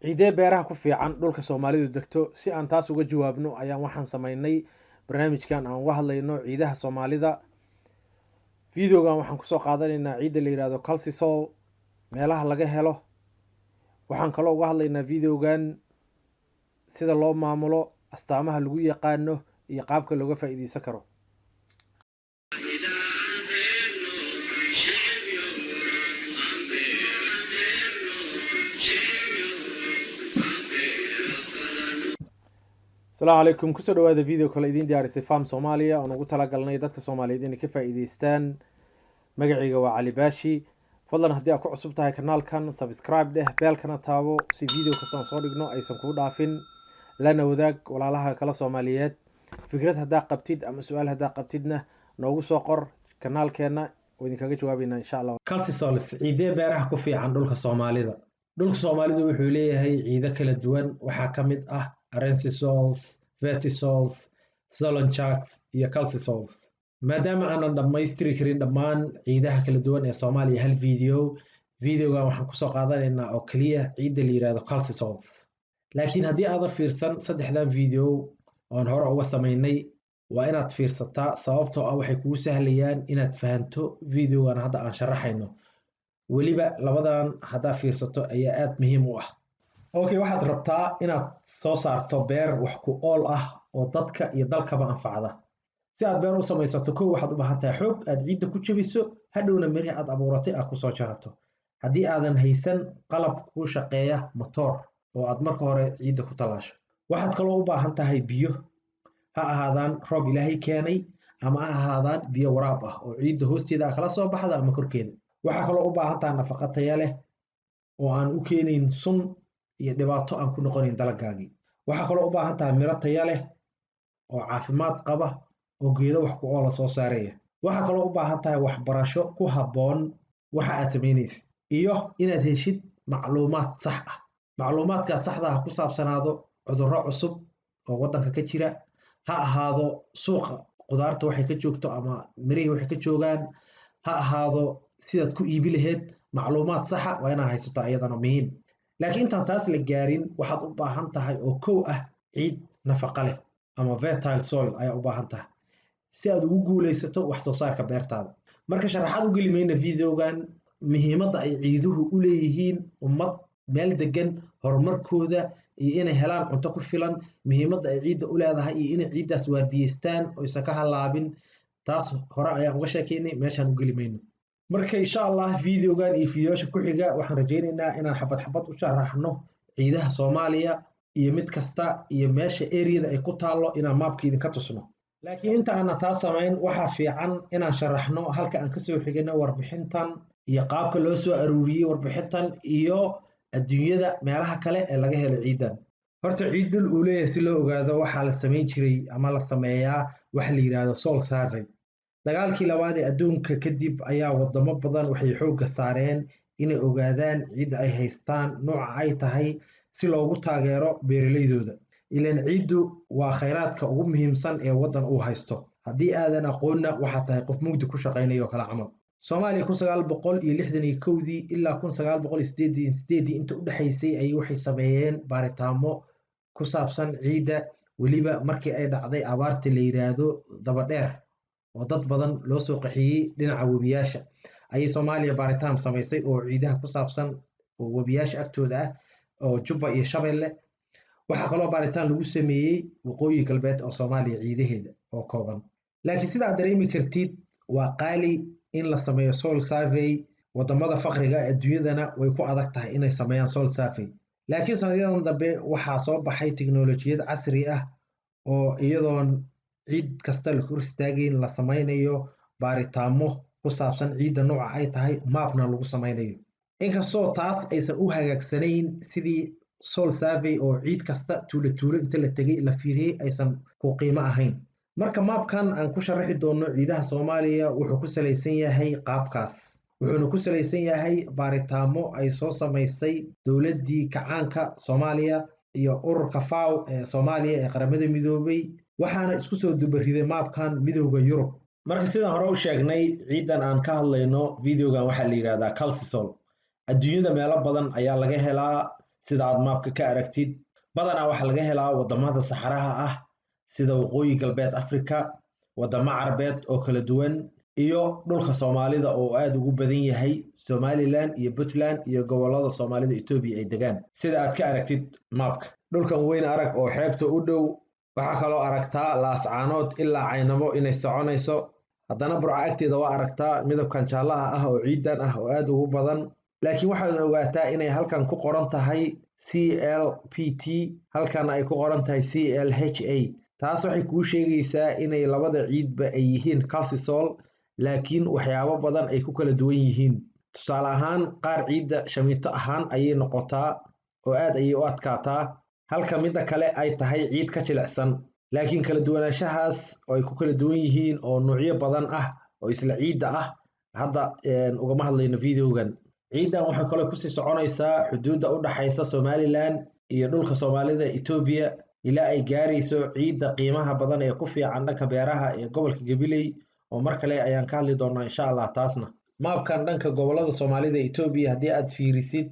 ciidee beeraha ku fiican dhulka Soomaalidu degto si aan taas uga jawaabno ayaan waxaan sameynay barnaamijkan aan uga hadlayno ciidaha Soomaalida. Videogan waxaan kusoo qaadanaynaa ciida la yiraahdo calcisol meelaha laga helo. Waxaan kaloo uga hadlaynaa videogan sida loo maamulo, astaamaha lagu yaqaano iyo qaabka looga faa'iideysan karo. السلام عليكم كسر هذا الفيديو كله يدين ديار استفهام صوماليا أنا قلت لك قلنا يدك صوماليا دين كيف يديستان مقعي وعلي باشي فضلا هدي أكو عصبتها كنال كان سبسكرايب ده بيل كان تابو سي فيديو كسان صوريقنا أي سنكود عافين لنا وذاك ولا لها كلا صوماليات فكرة هدا قبتيد أما سؤال هدا قبتيدنا نوغو سوقر كنال كينا وإذن كاقي جوابينا إن شاء الله. calcisols ciidee beeraha ku fiican dhulka Soomaalida. Dhulka Soomaalidu wuxuu leeyahay ciido kala duwan waxaa ka mid ah arensisols, vertisols, zolanchax iyo calcisols. Maadaama aanan dhammaystiri karin dhammaan ciidaha kala duwan ee Soomaaliya hal videogan waxaan kusoo qaadanaynaa oo kaliya ciida la yiraahdo calcisols. Laakiin haddii aad fiirsan saddexdan video oon hore uga sameynay waa inaad fiirsataa sababtoo ah waxay kugu sahlayaan inaad fahanto videogan hadda aan sharaxayno. weliba labadan haddaa fiirsato ayaa aad muhiim u ah. Okay, waxaad rabtaa inaad soo saarto beer wax ku ool ah oo dadka iyo dalkaba anfacda. Si aad beer u samaysato kow waxaad u baahan tahay xoog aad ciidda ku jabiso hadhowna miri aad abuuratay aad ku soo jarato. Haddii aadan haysan qalab ku shaqeeya matoor oo aad marka hore ciidda ku talaasho. waxaad kaloo u baahan tahay biyo, ha ahaadaan roob ilaahay keenay ama ha ahaadaan biyo waraab ah oo ciidda hoosteeda kala soo baxda ama korkeeda. waxaa kaloo u baahan tahay nafaqo tayo leh oo aan u keenayn sun iyo dhibaato aan ku noqonayn dalagaagii. waxaa kaloo u baahan tahay miro tayo leh oo caafimaad qaba oo geedo wax ku oola soo saaraya. waxaa kaloo u baahan tahay waxbarasho ku habboon waxa aad samaynaysid iyo inaad heshid macluumaad sax ah. macluumaadka saxda ah ku saabsanaado cudurro cusub oo waddanka ka jira, ha ahaado suuqa qudaarta waxay ka joogto ama mirihii waxay ka joogaan, ha ahaado sidaad ku iibi lahayd macluumaad saxa waa inaad haysato ayadana muhiim. laakiin intaan taas la gaarin waxaad u baahan tahay oo kow ah ciid nafaqo leh ama fertile soil ayaa u baahan tahay si aad ugu guulaysato wax soo saarka beertaada. marka sharaxaad u geli mayna videogan muhiimadda ay ciiduhu u leeyihiin ummad meel degan horumarkooda iyo inay helaan cunto ku filan, muhiimadda ay ciidda u leedahay iyo inay ciiddaas waardiyeystaan oo aysan ka halaabin. taas hore ayaan uga sheekeynay meeshaan u geli mayno. marka insha Allah videogan iyo fiidiyoosha ku xiga waxaan rajaynaynaa inaan xabad xabad u sharaxno ciidaha Soomaaliya iyo mid kasta iyo meesha area ay ku taalo inaan maapka idinka tusno. laakiin inta aan taas samayn waxaa fiican inaan sharaxno halka aan ka soo xigano warbixintan iyo qaabka loo soo aruuriyay warbixintan iyo adduunyada meelaha kale ee laga helo ciidan. horta ciid dhul uu leeyahay si loo ogaado waxaa la samayn jiray ama la sameeyaa wax la yiraahdo soil survey. dagaalkii labaad ee adduunka kadib ayaa wadamo badan waxay xoogga saareen inay ogaadaan ciidda ay haystaan nooca ay tahay si loogu taageero beeraleydooda. ilaan ciiddu waa khayraadka ugu muhiimsan ee waddan uu haysto. haddii aadan aqoonna waxaa tahay qof mugdi ku shaqaynayo kala camal. Soomaaliya 1961 ilaa 1988 inta u dhaxaysay ay waxay sameeyeen baaritaamo ku saabsan ciidda, weliba markii ay dhacday abaarta la yiraahdo daba dheer oo dad badan loo soo qaxiyay dhinaca webiyaasha ayay Soomaaliya baaritaan samaysay oo ciidaha ku saabsan oo webiyaasha agtooda ah oo Jubba iyo Shabeelle. waxaa kaloo baaritaan lagu sameeyay waqooyi galbeed oo Soomaaliya ciidaheeda oo kooban. laakiin sida aad dareemi kartid waa qaali in la sameeyo soil survey. wadamada faqriga adduunyadana way ku adag tahay inay sameeyaan soil survey. laakiin sanadadan dambe waxaa soo baxay tiknoolajiyad casri ah oo iyadoon ciid kasta la hor istaagayn la sameynayo baaritaamo ku saabsan ciidda nooca ay tahay maapna lagu sameynayo. inkastoo taas aysan u hagaagsanayn sidii soil survey oo ciid kasta tuulo inta la tegay la fiiriyay aysan ku qiimo ahayn. marka maapkan aan ku sharaxi doono ciidaha Soomaaliya wuxuu ku salaysan yahay qaabkaas. wuxuuna ku salaysan yahay baaritaamo ay soo samaysay dowladdii kacaanka Soomaaliya iyo ururka FAO ee Soomaaliya ee qaramada midoobay, waxaana isku soo dubariday maapkan midowga Yurub. marka sidaan hore u sheegnay ciidan aan ka hadlayno videogan waxaa la yiraahdaa calcisol. adduunyada meelo badan ayaa laga helaa sida aad maabka ka aragtid badanaa waxaa laga helaa wadamada saxaraha ah sida waqooyi galbeed Afrika, wadamo carabeed oo kala duwan iyo dhulka Soomaalida oo aad ugu badan yahay Somaliland iyo Puntland iyo gobolada Soomaalida Itoobiya ay degaan. Sida aad ka aragtid maabka, dhulkan weyn arag oo xeebta u dhow, waxaa kaloo aragtaa Laascaanood ilaa Caynabo inay soconayso. haddana Burco agteeda waa aragtaa midabkan jaalaha ah oo ciidan ah oo aad ugu badan, laakiin waxaad ogaataa inay halkan ku qoran tahay CLPT, halkan ay ku qoran tahay CLHA. taas waxay kuu sheegaysaa inay labada ciidba ay yihiin calcisol, laakiin waxyaabo badan ay ku kala duwan yihiin. tusaale ahaan qaar ciidda shamiito ahaan ayay noqotaa oo aad ayay u adkaataa, halka midda kale ay tahay ciid ka jilicsan. laakiin kala duwanaanshahaas oo ay ku kala duwan yihiin oo noocyo badan ah oo isla ciidda ah hadda ugama hadlayno videogan. ciidan waxay kale kusii soconaysaa xuduudda u dhaxaysa Somaliland iyo dhulka Soomaalida Itoobiya ilaa ay gaarayso ciidda qiimaha badan ee ku fiican dhanka beeraha ee gobolka Gabiley oo mar kale ayaan ka hadli doonaa insha Allah taasna. maabkan dhanka gobolada Soomaalida Itoobiya haddii aad fiirisid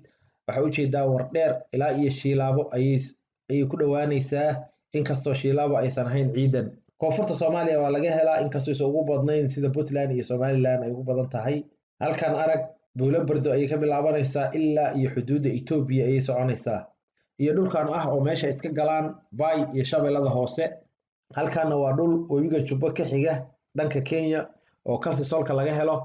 waxa u jeedaa Wardheer ilaa iyo Shilaabo ayay ku dhowaanaysaa, inkastoo Shilaabo aysan ahayn ciidan. koonfurta Soomaaliya waa laga helaa inkastoo aysan ugu badnayn sida Puntland iyo Somaliland ay ugu badan tahay. halkan arag Buulo Bardo ayay ka bilaabanaysaa ilaa iyo xuduudda Itoobiya ayay soconaysaa, iyo dhulkan ah oo meesha iska galaan Bay iyo Shabeellada Hoose. halkanna waa dhul webiga Jubba ka xiga dhanka Kenya oo calcisolka laga helo.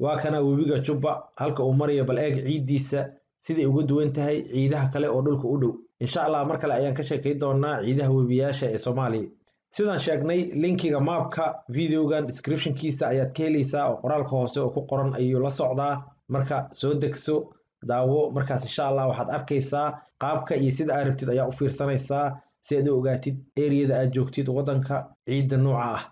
waa kana webiga Jubba halka uu marayo, bal eeg ciiddiisa siday uga duwan tahay ciidaha kale oo dhulka u dhow. insha Allah mar kale ayaan ka sheekay doonaa ciidaha webiyaasha ee Soomaaliya. sidaan sheegnay linkiga maabka videogan descriptionkiisa ayaad ka helaysaa oo qoraalka hoose oo ku qoran ayuu la socdaa. marka soo degso daawo, markaas insha Allah waxaad arkaysaa qaabka iyo sida aad rabtid ayaa u fiirsanaysaa si aad u ogaatid eriyada aad joogtid wadanka ciidda nooca ah.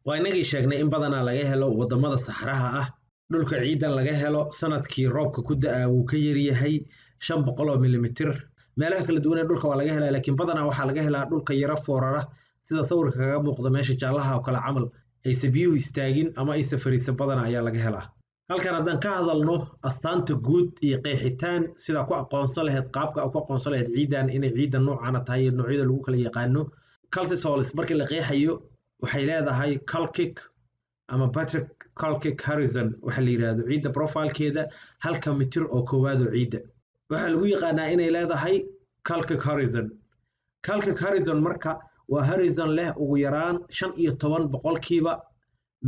waa inagii sheegnay in badanaa laga helo wadamada saxaraha ah. dhulka ciidan laga helo sanadkii roobka ku da'a wuu ka yaryahay 500 milimitir. meelaha kala duwan ee dhulka waa laga helaa, laakiin badanaa waxaa laga helaa dhulka yara foorara sida sawirka kaga muuqda meesha jaalaha oo kale camal aysa biyuhu istaagin ama aysa fariisa badan ayaa laga helaa. halkan haddaan ka hadalno astaanta guud iyo qeexitaan sida ku aqoonsan lahayd qaabka ku aqoonsan lahayd ciidan inay ciidan noocaana tahay iyo noocyada lagu kala yaqaano. calcisols markii la qeexayo waxay leedahay calcic ama Patrick calcic horizon waxa la yiraahdo ciidda profilekeeda 1 mitir oo koowaad oo ciidda. waxaa lagu yaqaanaa inay leedahay calcic horizon. calcic horizon marka waa horizon leh ugu yaraan 15%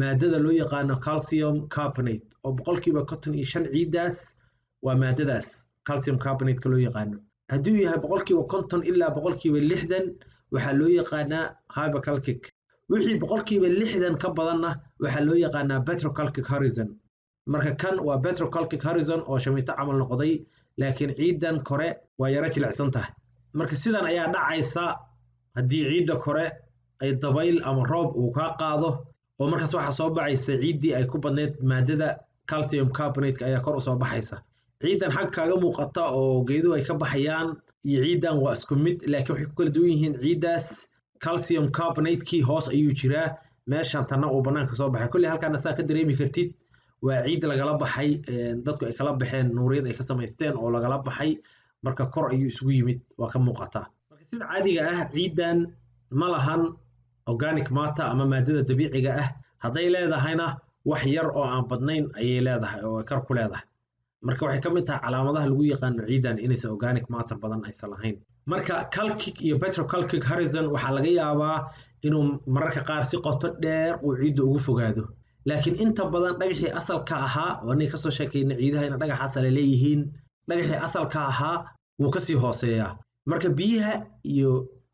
maadada loo yaqaano calcium carbonate oo 55% ciiddaas waa maadadaas calcium carbonate ka loo yaqaano. hadduu yahay 50% ilaa 60% waxaa loo yaqaanaa hypercalcic. wixii 60% ka badanna waxaa loo yaqaanaa petrocalcic horizon. marka kan waa petrocalcic horizon oo shamiito camal noqday, laakiin ciidan kore waa yara jilicsan tahay. marka sidan ayaa dhacaysa haddii ciidda kore ay dabayl ama roob uu ka qaado oo markaas waxa soo baxaysa ciiddii ay ku badneed maadada calcium carbonate ayaa kor u soo baxaysa. ciidan xag kaaga muuqata oo geeduhu ay ka baxayaan iyo ciidan waa isku mid, laakiin waxay ku kala duwan yihiin. ciiddaas calcium carbonate kii hoos ayuu jiraa, meeshan tanna uu banaanka soo baxay. kulli halkaana saa ka dareemi kartid waa ciid lagala baxay, dadku ay kala baxeen nuuriyad ay ka samaysteen oo lagala baxay, marka kor ayuu isugu yimid waa ka muuqataa. marka sida caadiga ah ciidan ma lahan organic matter ama maadada dabiiciga ah. hadday leedahayna wax yar oo aan badnayn ayay leedahay oo kar ku leedahay. marka waxay ka mid tahay calaamadaha lagu yaqaano ciidan inaysan organic matter badan aysan lahayn. marka calcic iyo petrocalcic horizon waxaa laga yaabaa inuu mararka qaar si qoto dheer uu ciidda ugu fogaado, laakiin inta badan dhagaxii asalka ahaa oo anay kasoo sheekayna ciidaha in dhagax asal ay leeyihiin, dhagaxii asalka ahaa wuu kasii hooseeyaa. marka biyaha iyo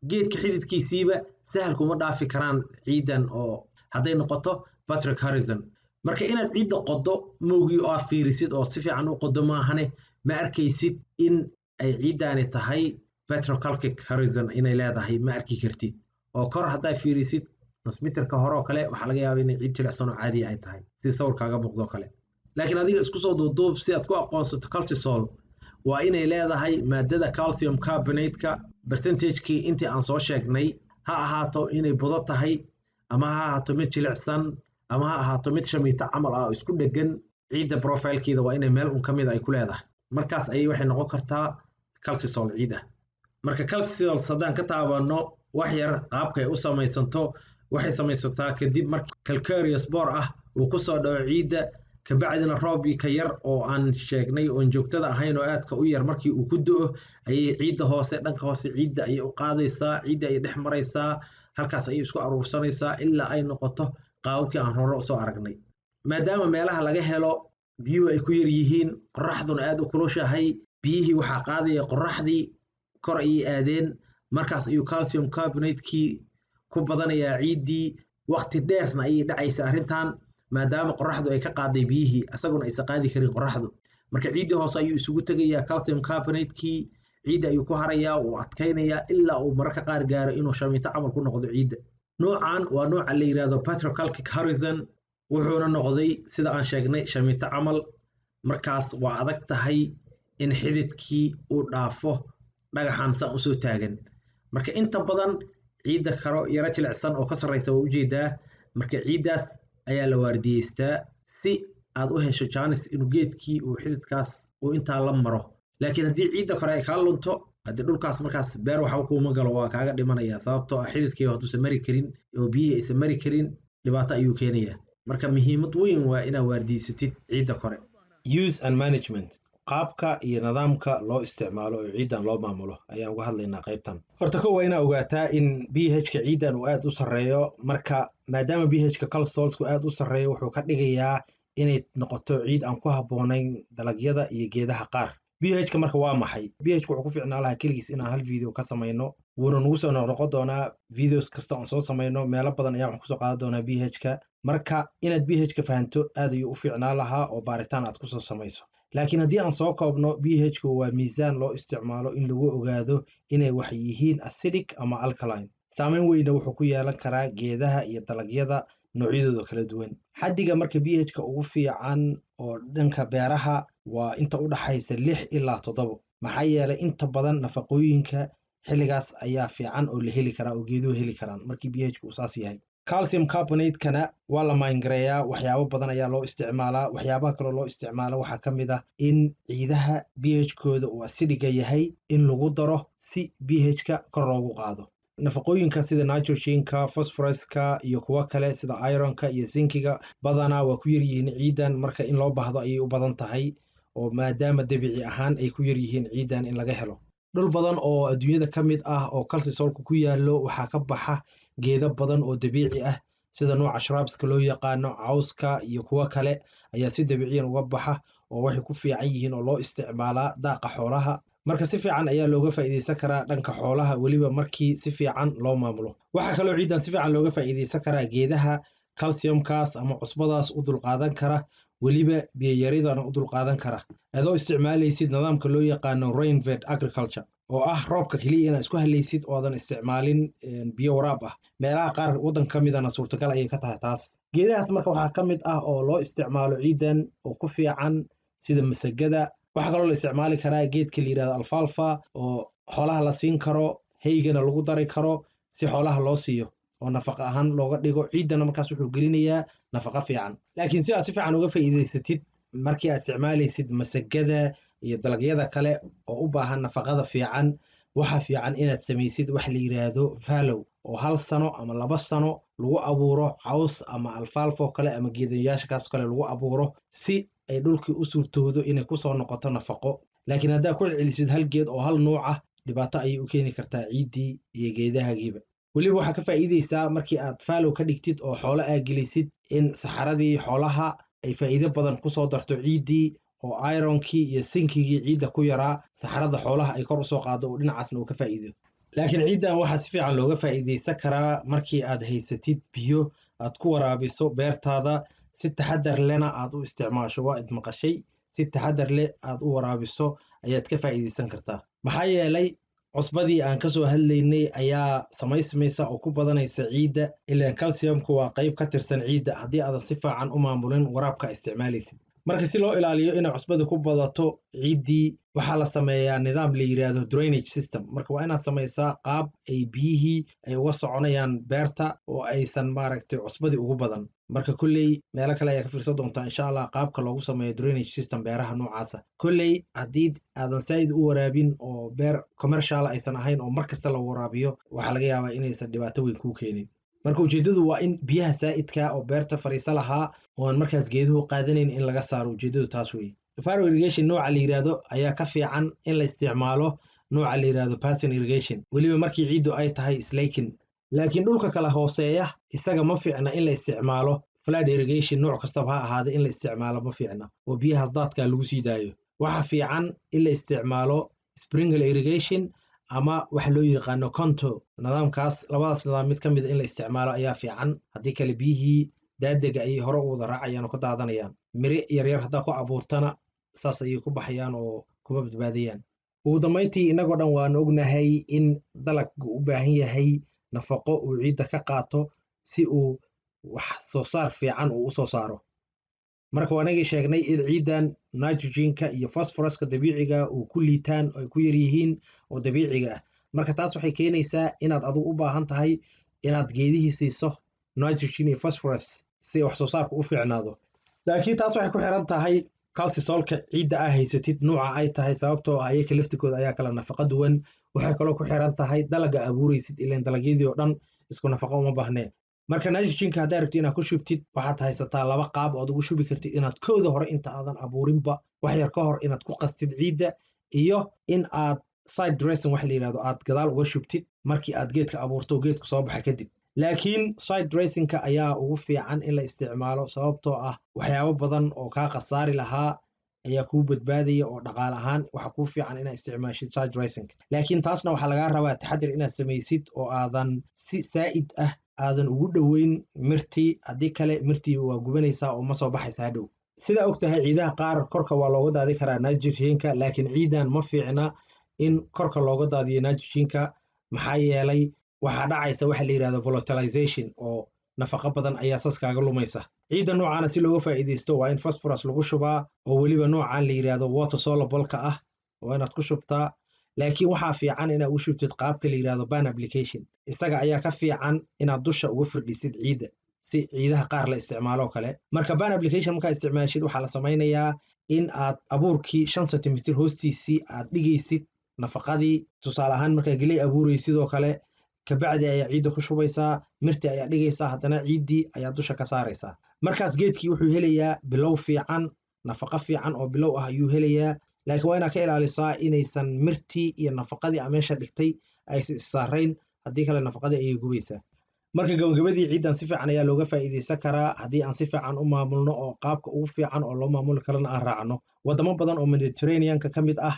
geedka xididkiisiiba sahal kuma dhaafi karaan ciidan oo hadday noqoto Patrick horizon. marka inaad ciidda qodo mowgii oo fiirisid oo si fiican u qodo maahane ma arkaysid in ay ciidani tahay petrocalcic horizon inay leedahay, ma arki kartid. oo kor hadday fiirisid nus mitirka hore oo kale waxaa laga yaabaa inay ciid jilicsan oo caadi ay tahay si sawirkaaga muuqdo kale. laakiin adiga isku soo duuduub si aad ku aqoonsato calcisol waa inay leedahay maadada calcium carbonate-ka percentage-kii intii aan soo sheegnay, ha ahaato inay budo tahay ama ha ahaato mid jilicsan ama ha ahaato mid shamiito camal ah oo isku dhegan. ciidda profilekeeda waa inay meel un ka mid ay ku leedahay, markaas ayay waxay noqon kartaa calcisol ciid ah. marka calcisol haddaan ka taabano wax yar qaabka ay u samaysanto, waxay samaysataa kadib marka calcareous bore ah uu ku soo dhaco ciidda, kabacdina roobka yar oo aan sheegnay oon joogtada ahayn oo aadka u yar markii uu ku do-o ayay ciidda hoose, dhanka hoose ciidda ayay u qaadaysaa, ciidda ayay dhex maraysaa, halkaas ayay isku aruursanaysaa ilaa ay noqoto qaababkii aan hore usoo aragnay. maadaama meelaha laga helo biyuhu ay ku yar yihiin, qoraxduna aad u kulushahay, biyihii waxaa qaadaya qoraxdii, kor ayay aadeen, markaas ayuu calcium carbonate-kii ku badanayaa ciiddii, waqti dheerna ayay dhacaysa arrintan maadaama qoraxdu ay ka qaaday biyihii, asaguna aysan qaadi karin qoraxdu. marka ciiddii hoose ayuu isugu tegayaa calcium carbonate-kii, ciidda ayuu ku harayaa, uu adkaynayaa ilaa uu mararka qaar gaaro inuu shamiito camal ku noqdo ciidda. noocan waa nooca la yidhaahdo petrocalcic horizon, wuxuuna noqday sida aan sheegnay shamiito camal. markaas waa adag tahay in xididkii uu dhaafo dhagaxan saan usoo taagan. marka inta badan ciidda karo yaro jilicsan oo ka sarreysa waa ujeedaa, marka ciiddaas ayaa la waardiyeystaa si aad u hesho jaanis inuu geedkii uu xididkaas uu intaa la maro. laakiin haddii ciidda kore ay kaa lunto, haddii dhulkaas markaas beer waxba kuuma galo, waa kaaga dhimanaya, sababtoo ah xididkii hadduusan mari karin oo biyihii aysan mari karin, dhibaato ayuu keenayaa. marka muhiimad weyn waa inaad waardiyeysatid ciidda kore. use and management, qaabka iyo nidaamka loo isticmaalo oo ciiddan loo maamulo ayaan uga hadlaynaa qaybtan. horta kow waa inaa ogaataa in pH-ka ciiddan uu aad u sarreeyo. marka maadaama pH-ka calcisolsku aad u sarreeyo, wuxuu ka dhigayaa inay noqoto ciid aan ku habboonayn dalagyada iyo geedaha qaar. pH-ka marka waa maxay? pH-ka wuxuu ku fiicnaan lahaa keligiis inaan hal video ka samayno, wuuna nagu soo noqon doonaa videos kasta aan soo samayno, meelo badan ayaa waxaan kusoo qaadan doonaa pH-ka. marka inaad pH-ka fahanto aad ayuu u fiicnaan lahaa oo baaritaan aad kusoo samayso. laakiin haddii aan soo koobno, pH-ka waa miisaan loo isticmaalo in lagu ogaado inay wax yihiin acidic ama alkaline. saameyn weyna wuxuu ku yeelan karaa geedaha iyo dalagyada noocyadooda kala duwan. xaddiga marka pH-ka ugu fiican oo dhanka beeraha waa inta u dhaxaysa 6 ilaa 7, maxaa yeelay inta badan nafaqooyinka xilligaas ayaa fiican oo la heli karaa oo geeduhu heli karaan markii pH-ka uu saas yahay. calcium carbonate-kana waa la mayngareeyaa, waxyaabo badan ayaa loo isticmaalaa. waxyaabaha kaloo loo isticmaalo waxaa ka mid ah in ciidaha pH-kooda uu acidiga yahay in lagu daro si pH-ka kor loogu qaado. nafaqooyinka sida nitrogenka, phosphoruska iyo kuwo kale sida ironka iyo zinkiga badanaa waa ku yaryihiin ciiddan, marka in loo baahdo ayay u badan tahay, oo maadaama dabiici ahaan ay ku yaryihiin ciiddan in laga helo. dhul badan oo adduunyada ka mid ah oo calcisolku ku yaallo waxaa ka baxa geedo badan oo dabiici ah, sida nooca shrubska loo yaqaano, cawska iyo kuwo kale ayaa si dabiiciyan uga baxa oo waxay ku fiican yihiin oo loo isticmaalaa daaqa xoolaha. marka si fiican ayaa looga faa'iideysan karaa dhanka xoolaha, weliba markii si fiican loo maamulo. waxaa kaloo ciiddan si fiican looga faa'iideysan karaa geedaha calciumkaas ama cusbadaas u dulqaadan kara, weliba biyoyaridana u dulqaadan kara, adoo isticmaalaysid nidaamka loo yaqaano rainfed agriculture, oo ah roobka keliya inaad isku halaysid oodan isticmaalin biyo waraab ah. meelaha qaar waddan ka midana suurtagal ayay ka tahay taas. geedahaas marka waxaa ka mid ah oo loo isticmaalo ciiddan oo ku fiican sida masagada. waxaa kaloo la isticmaali karaa geedka la yidhahdo alfalfa oo xoolaha la siin karo, haygana lagu dari karo si xoolaha loo siiyo oo nafaqa ahaan looga dhigo. ciiddana markaas wuxuu gelinayaa nafaqa fiican. laakiin si aad si fiican uga faa'iidaysatid markii aad isticmaalaysid masagada iyo dalagyada kale oo u baahan nafaqada fiican, waxaa fiican inaad samaysid wax la yidhaahdo fallow oo 1 sano ama 2 sano lagu abuuro caws ama alfalfa oo kale ama geedayaashkaas kale lagu abuuro si ay dhulkii u suurtoodo inay kusoo noqoto nafaqo. laakiin haddaad ku celcelisid hal geed oo hal nuuc ah, dhibaato ayay u keeni kartaa ciiddii iyo geedahagiiba. weliba waxaa ka faa'iideysaa markii aad fallow ka dhigtid oo xoolo aad gelisid in saxaradii xoolaha ay faa'iido badan kusoo darto ciiddii, oo ironkii iyo sinkigii ciidda ku yaraa saxarada xoolaha ay kor usoo qaado oo dhinacaasna uu ka faa'iido. laakiin ciiddan waxaa si fiican looga faa'iideysan karaa markii aad haysatid biyo aad ku waraabiso beertaada, si taxadar lehna aad u isticmaasho. waa id maqashay, si taxadar leh aad u waraabiso ayaad ka faa'iideysan kartaa. maxaa yeelay cusbadii aan kasoo hadlaynay ayaa samaysmaysa oo ku badanaysa ciidda, ilaan calciumku waa qayb ka tirsan ciidda haddii aadan si fiican u maamulin waraabka isticmaalaysid. marka si loo ilaaliyo inay cusbada ku badato ciiddii, waxaa la sameeyaa nidaam la yiraahdo drainage system. Marka waa inaad samaysaa qaab ay biyihii ay uga soconayaan beerta oo aysan maaragtay cusbadii ugu badan. marka kolley meelo kale ayaa ka fiirsan doontaa insha allah qaabka loogu sameeyo drainage system beeraha noocaasa. kolley haddii aadan saa'id u waraabin oo beer commercial aysan ahayn oo mar kasta la waraabiyo, waxaa laga yaabaa inaysan dhibaato weyn kuu keenin. marka ujeeddadu waa in biyaha saa'idka oo beerta fariisa lahaa oon markaas geeduhu qaadanayn in laga saaro. ujeeddadu taas weeye. faro irrigation nooca la yiraahdo ayaa ka fiican in la isticmaalo nooca la yiraahdo basin irrigation, weliba markii ciiddu ay tahay slaking. laakiin dhulka kala hooseeya isaga ma fiicna in la isticmaalo flood irrigation. nooc kastaba ha ahaada in la isticmaalo ma fiicna oo biyahaas daadka lagu sii daayo. waxa fiican in la isticmaalo sprinkler irrigation ama waxa loo yaqaano contour. nidaamkaas labadaas nidaam mid ka mid in la isticmaalo ayaa fiican. haddii kale biyihii daadega ayay hore u wada raacayaan oo ka daadanayaan. miri yaryar haddaa ku abuurtana saas ayay ku baxayaan oo kuma badbaadayaan. ugu dambayntii innagoo dhan waanu ognahay in dalaggu u baahan yahay nafaqo uu ciidda ka qaato si uu wax soo saar fiican uu u soo saaro. marka waanagii sheegnay in ciiddan nitrogenka iyo phosphoruska dabiiciga uu ku liitaan oo ay ku yar yihiin oo dabiiciga ah. marka taas waxay keenaysaa inaad adigu u baahan tahay inaad geedihii siiso nitrogen iyo phosphorus si wax soo saarku u fiicnaado. laakiin taas waxay ku xiran tahay calcisolka ciidda aa haysatid nuuca ay tahay, sababtoo ah ayaga laftikooda ayaa kala nafaqo duwan. waxay kaloo ku xiran tahay dalaga abuuraysid, ileen dalagyadii oo dhan isku nafaqo uma baahnee. marka nitrogenka haddaa rabtid inaad ku shubtid, waxaad haysataa laba qaab ood ugu shubi kartid. inaad kooda hore inta aadan abuurinba wax yar ka hor inaad ku qastid ciidda, iyo in aad side dressing wax la yirahdo aad gadaal uga shubtid markii aad geedka abuurto oo geedku soo baxa kadib. laakiin side dressingka ayaa ugu fiican in la isticmaalo, sababtoo ah waxyaabo badan oo kaa khasaari lahaa ayaa kuu badbaadaya oo dhaqaale ahaan waxa kuu fiican inaad isticmaashid side dressing. laakiin taasna waxaa lagaa rabaa taxadir inaad samaysid oo aadan si saa'id ah aadan ugu dhoweyn mirtii. haddii kale mirtii waa gubanaysaa oo ma soo baxaysa hadhow. sidaa og tahay ciidaha qaar korka waa looga daadi karaa nitrogenka, laakiin ciidan ma fiicna in korka looga daadiyo nitrogenka. maxaa yeelay waxaa dhacaysa waxa la yirahdo volatilization oo nafaqo badan ayaa saas kaaga lumaysa. ciidda noocaana si looga faa'iidaysto waa in phosphorus lagu shubaa, oo weliba noocan la yirahdo water soluble-ka ah waa inaad ku shubtaa. laakiin waxaa fiican inaad ugu shubtid qaabka la yirahdo ban application. isaga ayaa ka fiican inaad dusha uga firdhisid ciidda si ciidaha qaar la isticmaalo kale. marka ban application markaa isticmaashid, waxaa la samaynayaa in aad abuurkii 5 centimeter hoostiisii aad dhigaysid nafaqadii. tusaale ahaan markaa geley abuuraysid oo kale, kabacdi ayaa ciidda ku shubaysaa, mirti ayaa dhigaysaa, haddana ciiddii ayaa dusha ka saaraysaa. markaas geedkii wuxuu helayaa bilow fiican, nafaqo fiican oo bilow ah ayuu helayaa. laakiin waa inaad ka ilaalisaa inaysan mirtii iyo nafaqadii aa meesha dhigtay aysan issaarayn, haddii kale nafaqadii ayay gubaysaa. marka gabagabadii ciiddan si fiican ayaa looga faa'iidaysan karaa haddii aan si fiican u maamulno oo qaabka ugu fiican oo loo maamuli karana aan raacno. waddamo badan oo mediterraneanka ka mid ah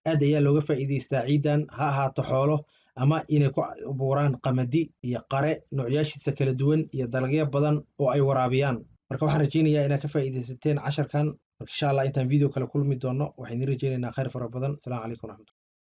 aad ayaa looga faa'iidaystaa ciiddan, ha ahaato xoolo ama inay ku abuuraan qamadi iyo qare noocyaashiisa kala duwan iyo dalagyo badan oo ay waraabiyaan. marka waxaan rajaynayaa inaad ka faa'iidaysateen casharkan. insha allah intaan video kale kulmi doono waxaan idin rajaynaynaa khayr fara badan. asalaamu calaykum waraxmatullahi.